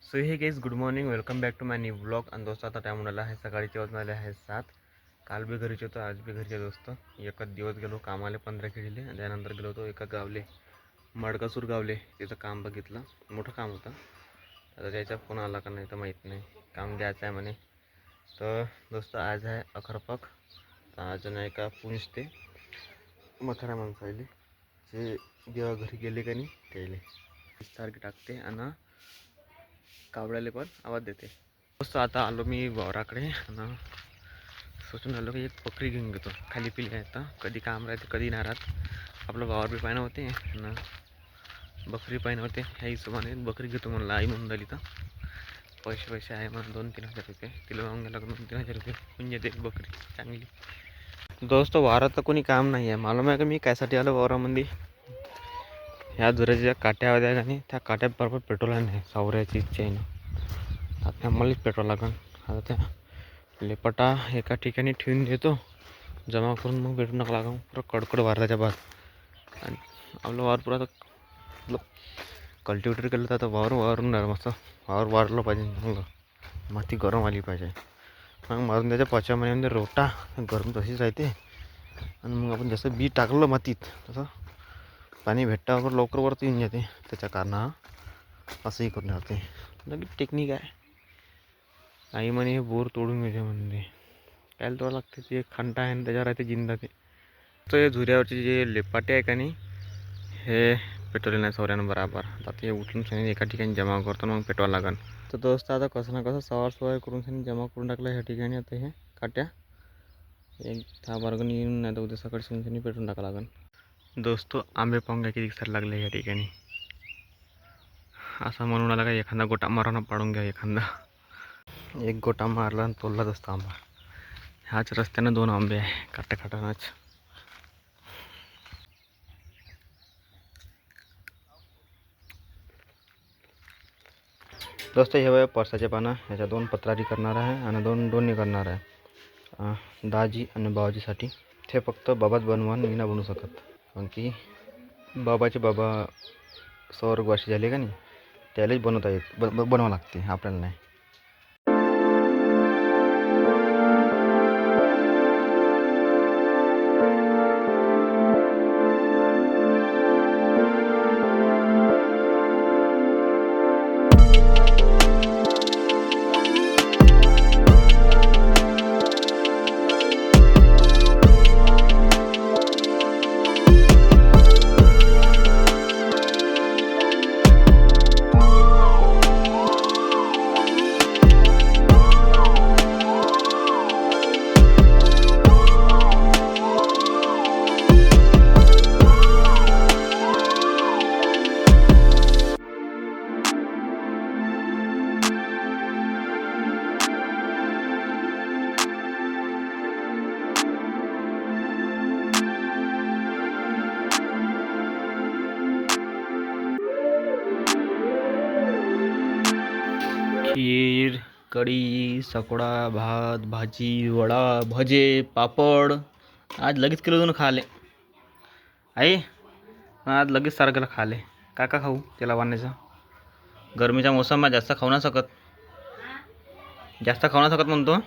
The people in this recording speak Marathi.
So hey guys good morning, welcome back to my new blog. आणि दोस्त आता टाइम झाला आहे सकाळीचे वाजले आहे 7. काल बी घरीच होतो, आज बी घरचे दोस्त. एकच दिवस गेलो कामाले 15 खेळले आणि त्यानंतर गेलो होतो एका गावले मडकासूर गावले. तिथं काम बघितलं, मोठं काम होतं. आता त्याचा फोन आला का नाही तर माहीत नाही, काम द्यायचं आहे म्हणे. तर दोस्त आज आहे अखरपक. आज नाही का पुंज ते मथारा माणसाले जे जेव्हा घरी गेले का नाही त्याले सारखे टाकते आणि कावड्याले पण आवाज देते. दोस्त आता आलो मी वावराकडे आणि सोचून आलो की एक बकरी घेऊन घेतो. खाली पिली आता कधी काम राहते कधी नाही राहत. आपलं वावर बी पाहिजे होते आणि बकरी पाहिजे होते. ह्या हिशोबाने बकरी घेतो म्हणलं. आई म्हणून राहिली तर पैसे आहे म्हणून 2-3 हजार रुपये तिला मागून गेला. 2-3 हजार रुपये म्हणजे ते बकरी चांगली. दोस्त वावरात तर कोणी काम नाही आहे. मालूम आहे का मी कायसाठी आलो वावरामध्ये? ह्या जुऱ्याच्या ज्या काट्या होत्या का नाही त्या काट्या बरोबर पेट्रोल नाही. सावऱ्याची इच्छा आहे ना, आता मलाच पेट्रोल लागन. आता त्या लेपटा एका ठिकाणी ठेवून देतो जमा करून, मग भेटून नका लागून पुरं कडकड वारल्याच्या बाद. आणि आपलं वावर पुरा आता कल्टिवेटर केलं तर आता वावरून मस्त वावर वाढलं पाहिजे. मग माती गरम आली पाहिजे. मग मारून त्याच्या 5 महिन्यामध्ये रोटा गरम तशीच राहते. आणि मग आपण जसं बी टाकलं मातीत तसं पाणी भेटल्यावर लवकर वरती येऊन जाते. त्याच्या कारणानं असंही करून राहते. लगेच टेक्निक आहे. आई म्हणे हे बोर तोडून घ्यायचे म्हणजे कायला तोडावं लागते. ते खंटा आहे आणि त्याच्यावर राहते जिंदा. ते तर झुऱ्यावरचे जे लेपाटे आहे का नाही हे पेट्रोल नाही सौऱ्यानं बराबर. आता हे उठून सनी एका ठिकाणी जमा करतो, मग पेट्रोल लागन. तर दोस्त आता कसं ना कसं सवार करून सनी जमा करून टाकलं ह्या ठिकाणी. आता हे काट्या एक 10 वर्गणी येऊन नाही तर उद्या सकाळी सनी पेटून टाका लागन. दोस्तो आंबे पाहून किती सर लागले या ठिकाणी. असं म्हणून आला का एखादा गोटा मारून पाडून घ्या. एखादा एक गोटा मारला आणि तोडलाच असता आंबा. ह्याच रस्त्यानं 2 आंबे आहे काटाच. दोस्त हे वय परसाचे पानं, ह्याच्या 2 पत्रारी करणार आहे आणि 2 दोन्ही करणार आहे दाजी आणि बाबाजीसाठी. ते फक्त बाबाच बनवा, मी नाही बनवू शकत. कारण की बाबाचे बाबा स्वर्गवासी झाले का नाही, त्यालाच बनवता येत बनवावं लागते, आपल्याला नाही. खीर, कढी, सकोडा, भात, भाजी, वडा, भजे, पापड. आज लगेच किलो 2 खाले आई. आज लगेच सारखं खाले. का खाऊ त्याला वाढण्याचं? गरमीचा मोसम जास्त खाऊ ना शकत. जास्त खाऊ ना शकत म्हणतो.